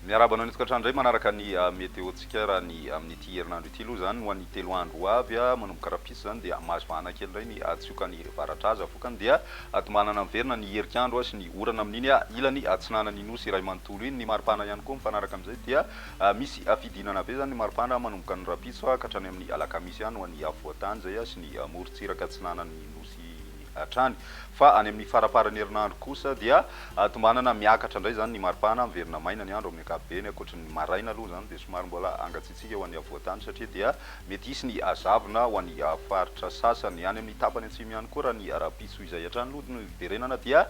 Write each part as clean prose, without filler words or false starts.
Miarabana ny tokantrano indray manaraka ny météo-tsika raha ny amin'ity herinandro ity aloha zany ho an'ny 3 andro avy manomboka rahapisy zany dia mazivana kely indray ny tsiokan'ny varatra fokany dia atomanana miverina ny herik'andro sy ny orana amin'iny ilany atsinanany nosy iray manontolo iny ny maripana ihany koa mifanaraka amin'izay dia misy fidinana be zany ny maripana manomboka ny rahapiso ka hatrany amin'ny alakamisy ihany ho an'ny avoatany zay sy ny morontsiraka atsinanany nosy hatrany fa any amin'ny faraparany herinandro kosa dia tombanana miakatra indray zany ny maripana miverina maina ny andro amin'ny ankapobeny ankoatra ny maraina aloha zany dia somary mbola angatsitsika ho an'ny avoatany satria dia mety hisy ny azavona ho an'ny faritra sasany any amin'ny tapany atsimo ihany koa raha ny rahapiso izay hatrany aloha ny verenana dia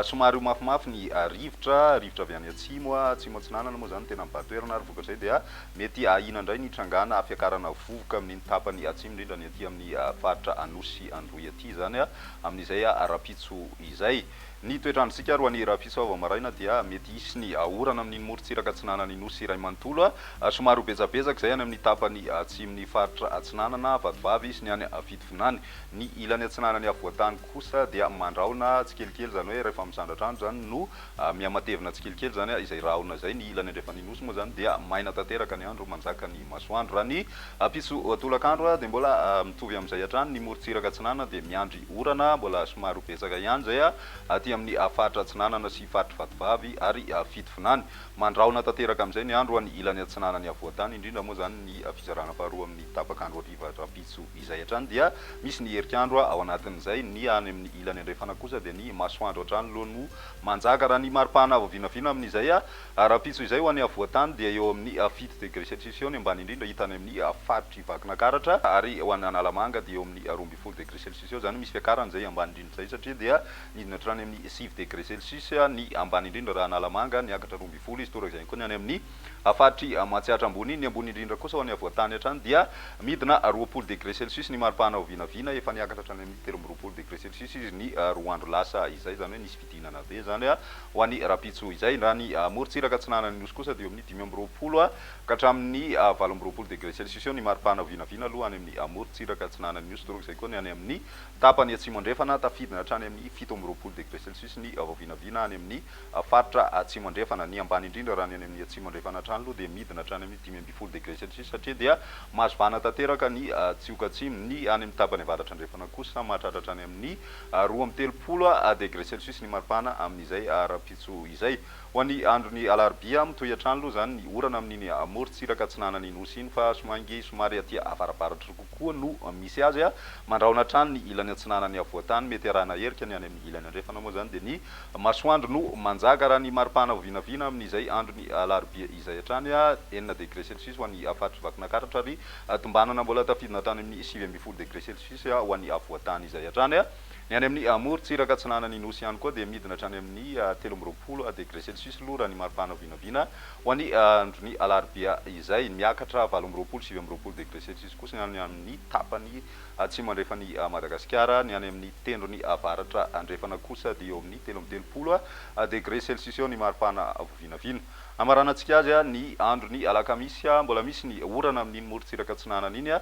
somary mafimafy ny rivotra avy any atsimo atsinanana moa zany tena mibatoerana ary vokatray dia mety ahina indray ny trangana afiakarana vovoka amin'ny tapany atsimo indrindra ny aty amin'ny faritra anosy androy aty zany amin'izay rapitso izay ny toetrandrosika roa ny rahapiso avy maraina dia mety hisy ny orana amin'ny morontsiraka atsinanany nosy iray manontolo somary betsabetsaka zay any amin'ny tapany atsimony faritra atsinanana vatovavy sy ny any fitovinany ny ilany atsinanany avoatany kosa dia mandraona tsikelikely zany hoe rehefa misandratrano zany no miamatevina tsikelikely zany izay rahona zay ny ilany andrefany nosy moa zany dia maina tanteraka ny andro manjaka ny masoandro raha ny piso tolakandro dia mbola mitovy amin'izay hatrany ny morontsiraka atsinanana dia miandry orana mbola somary betsaka ihany zay aty amin'ny faritra atsinanana sy faritra vatovavy ary fitovinany mandraona tanteraka amin'izay ny andro ny ilany atsinanany avoatany indrindra moa zany ny fizarana faharoa amin'ny tapakandro ariva rapitso izay hatrany dia misy ny herik'andro ao anatin'izay ny any amin'ny ilany andrefana kosa dia ny masoandro hatrany loha no manjaka raha ny maripana avovinavina amin'izay rapitso izay ho an'ny avoatany dia eo amin'ny 7 degré celsius eo ny ambany indrindra hitany amin'ny faritra Vakinakaratra ary ho an'ny Analamanga dia eo amin'ny 12 degré celsius eo zany misy fiakarana zay ambany indrindra zay satria dia midina hatrany amin'ny 6 degré celsius ny ambany indrindra raha Analamanga niakatra 12 izy toraka izay koa ny any amin'ny afatry matsiatra ambony ny ambony indrindra kosa ho an'ny avoatany hatrany dia midina 20 degré celsius ny maripana ho vinavina efa niakatra hatrany amin'ny 13 degré celsius izy ny roa andro lasa izay zany hoe nisy fidinana be zany ho an'ny rapitso izay raha ny morontsiraka atsinanany nosy kosa dia eo amin'ny 5 ka hatramin'ny 18 degré celsius eo ny maripana ho vinavina aloha any amin'ny morontsiraka atsinanany nosy toraka izay koa ny any amin'ny tapany atsimo andrefana tafidina hatrany amin'ny 17 degré celsius ny vinavina any amin'ny faritra atsimo andrefana ny ambany indrindra raha ny any amin'ny atsimo andrefana hatrany aloha dia midina hatrany amin'ny 15 degré celsius satria dia mazovana tanteraka ny tsioka atsimo ny any amin'ny tapany avaratra andrefana kosa mahatratra hatrany amin'ny 20 degré celsius ny maripana amin'izay rapitso izay ho an'ny androny alarobia mitohy hatrany aloha zany ny orana amin'iny morontsiraka atsinanany nosy iny fa somary aty avarabaratra kokoa no misy azy mandraona hatrany ny ilany atsinanany avoatany mety arahana herika ny any amin'ny ilany andrefana moa zany dia ny masoandro no manjaka raha ny maripana ho vinavina amin'izay androny alarobia izay hatrany 9 degré celsius ho an'ny faritra Vakinakaratra ary tombanana mbola tafidina hatrany amin'ny 9 degré celsius ho an'ny avoatany izay hatrany ny any amin'ny morontsiraka atsinanany nosy ihany koa dia midina hatrany amin'ny 13 degré celsius aloha raha ny maripana ho vinavina ho an'ny androny alarobia izay miakatra 17 degré celsius kosa ny any amin'ny tapany atsimo andrefany Madagasikara ny any amin'ny tendrony avaratra andrefana kosa dia eo amin'ny 13 degré celsius eo ny maripana ho vinavina amaranantsika azy ny androny alakamisy mbola misy ny orana amin'iny morontsiraka atsinanana iny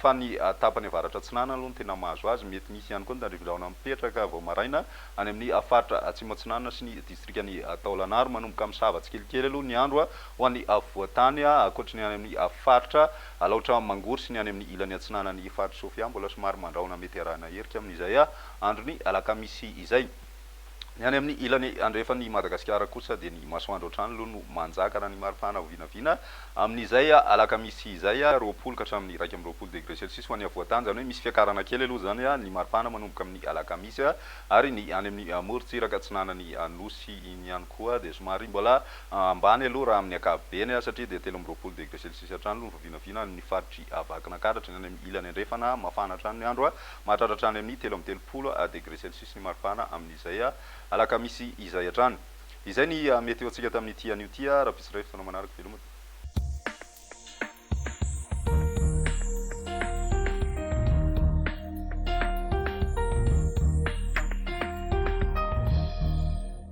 fa ny tapany avaratra atsinanana aloha ny tena mahazo azy mety misy ihany koa ny tandrivindraona mipetraka vao maraina any amin'ny faritra atsimo atsinanana sy ny distrikany Taolagnaro manomboka misava tsikelikely aloha ny andro ho an'ny avoatany ankoatra ny any amin'ny faritra laotra Mangory sy ny any amin'ny ilany atsinanany faritra Sofia mbola somary mandraona mety arahana herika amin'izay androny alakamisy izay ny any amin'ny ilany andrefany Madagasikara kosa dia ny masoandro hatrany aloha no manjaka raha ny maripana ho vinavina amin'izay alakamisy izay 20 ka hatramin'ny 20 degré celsius ho an'ny avoatany zany hoe misy fiakarana kely aloha zany ny maripana manomboka amin'ny alakamisy ary ny any amin'ny morontsiraka atsinanany nosy iny ihany koa dia somary mbola ambany aloha raha amin'ny ankapobeny satria dia 13 degré celsius hatrany aloha ny vinavina ny faritry Vakinakaratra ny any amin'ny ilany andrefana mafana hatrany ny andro mahatratra hatrany amin'ny 13 degré celsius ny maripana amin'izay alakamisy izay hatrany izay ny meteo antsika tamin'ity anio ty raha pisy rehefa manaraka velomana